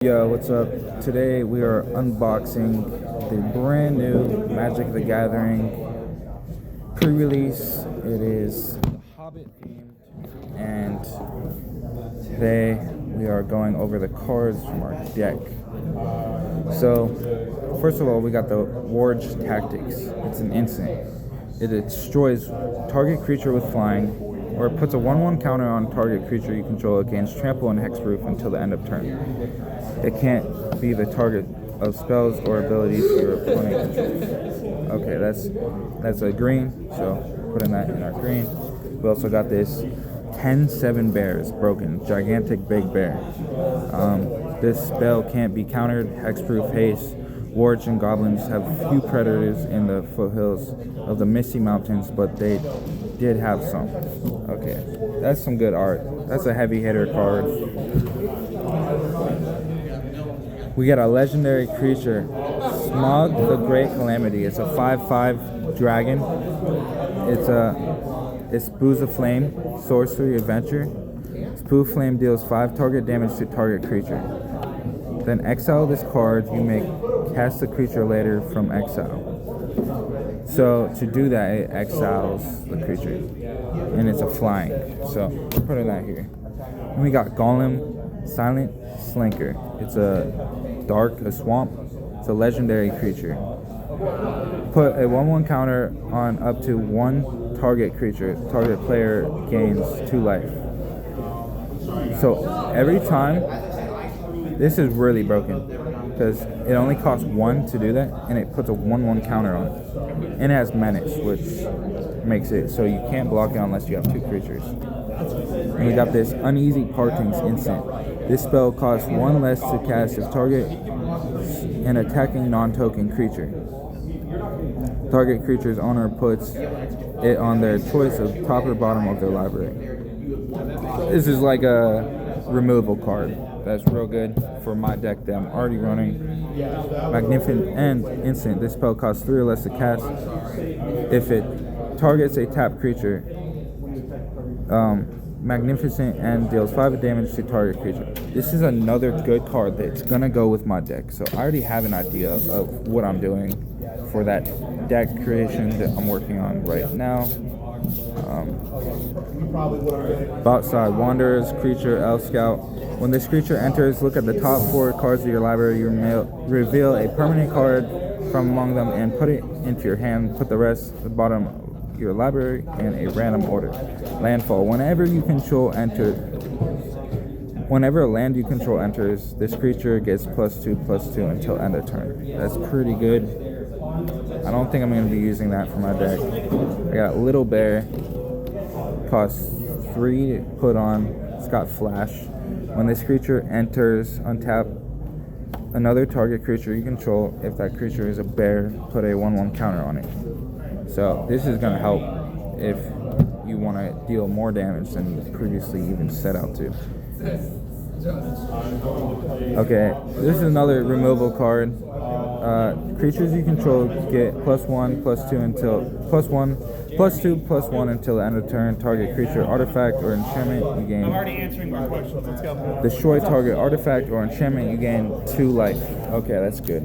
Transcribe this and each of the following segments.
Yo, what's up? Today we are unboxing the brand new Magic the Gathering pre-release. It is Hobbit themed, and today we are going over the cards from our deck. So, first of all, we got the Warge Tactics. It's an instant. It destroys target creature with flying, or it puts a 1/1 counter on target creature you control against trample and hexproof until the end of turn. It can't be the target of spells or abilities your opponent controls. Okay, that's a green, so putting that in our green. We also got this 10/7 bears broken, gigantic big bear. This spell can't be countered, hexproof haste. Wargs and goblins have few predators in the foothills of the Misty Mountains, but they did have some. Okay, that's some good art. That's a heavy hitter card. We got a legendary creature, Smog the Great Calamity. It's a 5/5 dragon. It's Booze of Flame, sorcery adventure. Spoo Flame deals 5 target damage to target creature. Then exile this card. You may cast the creature later from exile. So to do that, it exiles the creature, and it's a flying. So we're putting that here. And we got Golem, Silent Slinker. It's a swamp. It's a legendary creature. Put a 1/1 counter on up to one target creature. Target player gains 2 life. So every time, this is really broken because it only costs 1 to do that, and it puts a 1/1 counter on it. And it has Menace, which makes it so you can't block it unless you have 2 creatures. And we got this Uneasy Partings instant. This spell costs 1 less to cast if target an attacking non-token creature. Target creature's owner puts it on their choice of top or bottom of their library. This is like a removal card. That's real good for my deck that I'm already running. Magnificent and instant. This spell costs 3 or less to cast if it targets a tapped creature. Magnificent and deals 5 damage to target creature. This is another good card that's gonna go with my deck. So I already have an idea of what I'm doing for that deck creation that I'm working on right now. Botside Wanderers, creature, Elf Scout. When this creature enters, look at the top 4 cards of your library. You may reveal a permanent card from among them and put it into your hand. Put the rest at the bottom of your library in a random order. Landfall. Whenever a land you control enters, this creature gets +2/+2 until end of turn. That's pretty good. I don't think I'm going to be using that for my deck. I got Little Bear. Costs 3 to put on. It's got Flash. When this creature enters, untap another target creature you control. If that creature is a bear, put a 1/1 counter on it. So this is going to help if you want to deal more damage than you previously even set out to. Okay, this is another removal card. Creatures you control get +1/+2 until +1/+2/+1 until the end of turn. Target creature, artifact, or enchantment you gain. I'm already answering more questions. Let's go. Destroy target artifact or enchantment you gain 2 life. Okay, that's good.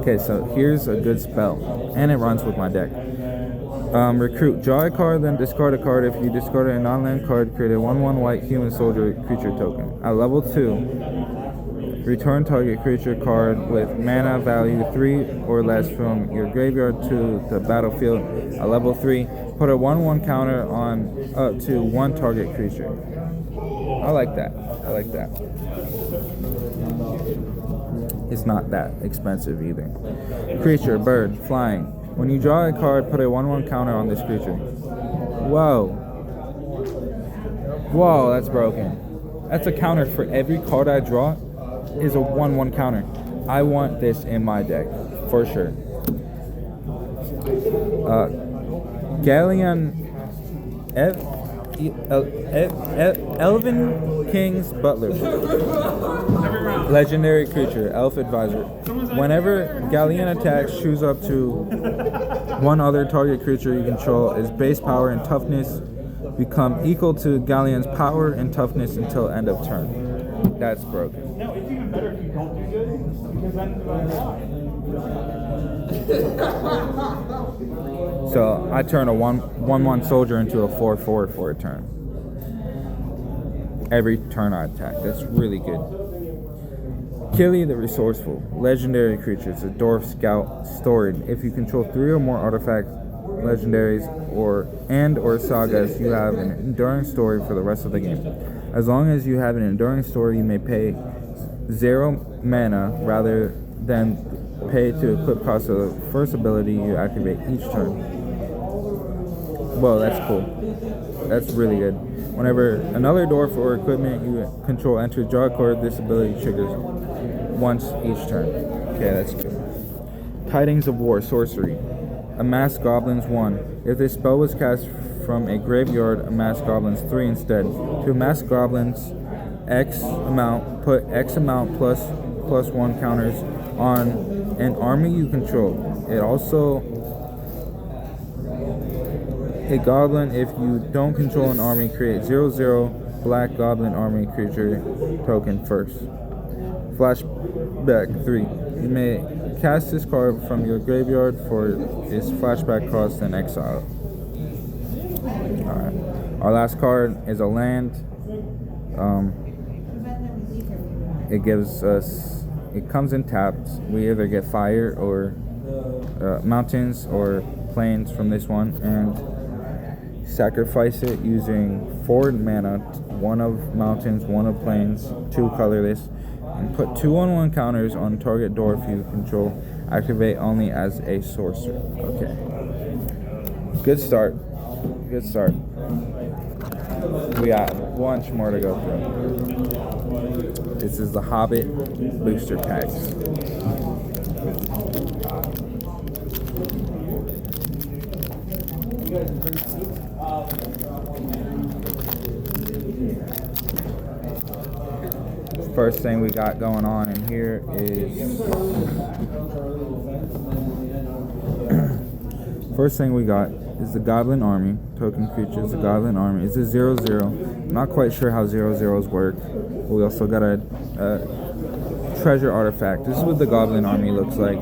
Okay, so here's a good spell, and it runs with my deck. Recruit. Draw a card, then discard a card. If you discard a non-land card, create a 1/1 white human soldier creature token. At level 2, return target creature card with mana value 3 or less from your graveyard to the battlefield. At level 3, put a 1/1 counter on up to 1 target creature. I like that. It's not that expensive either. Creature, bird, flying. When you draw a card, put a 1/1 counter on this creature. Whoa, that's broken. That's a counter for every card I draw is a 1/1 counter. I want this in my deck, for sure. Galleon Elven King's Butler. Legendary creature, Elf Advisor. Whenever Galleon attacks, choose up to 1 other target creature you control. Its base power and toughness become equal to Galleon's power and toughness until end of turn. That's broken. No, it's even better if you don't do good, because then So I turn a 1/1 soldier into a 4/4 for a turn. Every turn I attack. That's really good. Killy the Resourceful. Legendary creature. It's a Dwarf Scout stored. If you control 3 or more artifact legendaries or sagas, you have an enduring story for the rest of the game. As long as you have an enduring story, you may pay 0 mana rather than pay to equip cost of the first ability you activate each turn. Whoa, that's cool. That's really good. Whenever another dwarf or equipment you control enters draw a card, this ability triggers once each turn. Okay, that's good. Tidings of War, sorcery. Amass Goblins 1. If this spell was cast from a graveyard, amass Goblins 3 instead. To amass Goblins X amount, put X amount plus +1 counters on an army you control. It also a goblin. If you don't control an army, create 0/0 black goblin army creature token first. Flashback 3. You may cast this card from your graveyard for its flashback cost and exile. Alright. Our last card is a land. It gives us, it comes in tapped. We either get fire or mountains or plains from this one, and sacrifice it using 4 mana, 1 of mountains, 1 of plains, 2 colorless, and put 2/1 counters on target dwarf you control. Activate only as a sorcerer. Okay. Good start. Good start. We got a bunch more to go through. This is the Hobbit booster packs. First thing we got going on in here is first thing we got is the Goblin Army. Token creatures, the Goblin Army. It's a 0/0. Not quite sure how 0/0s work. We also got a treasure artifact. This is what the Goblin Army looks like.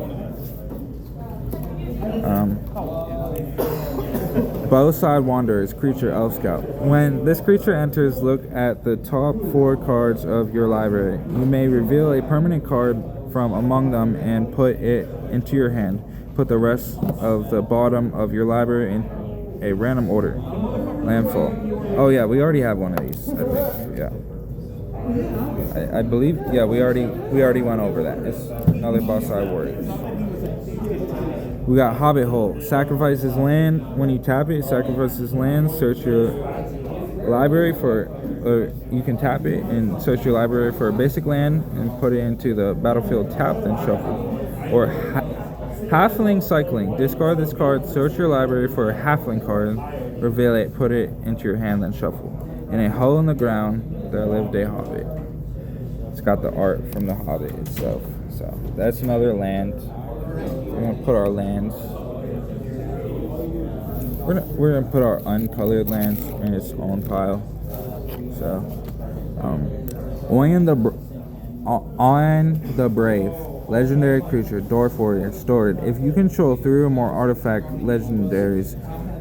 Bowside Wanderers, creature Elf Scout. When this creature enters, look at the top 4 cards of your library. You may reveal a permanent card from among them and put it into your hand. Put the rest of the bottom of your library in a random order. Landfall. Oh yeah, we already have one of these, I think. Yeah. I believe, yeah, we already went over that. It's another Bowside Warriors. We got Hobbit Hole. Sacrifices land. When you tap it, sacrifices land. Search your library for, or you can tap it and search your library for a basic land and put it into the battlefield tapped and shuffle. Or Halfling Cycling. Discard this card, search your library for a Halfling card, reveal it, put it into your hand, then shuffle. In a hole in the ground, there lived a hobbit. It's got the art from the Hobbit itself. So that's another land. We're gonna put our lands. We're gonna put our uncolored lands in its own pile. So, on the Brave, legendary creature, Dwarf Warrior, stored. If you control 3 or more artifact legendaries,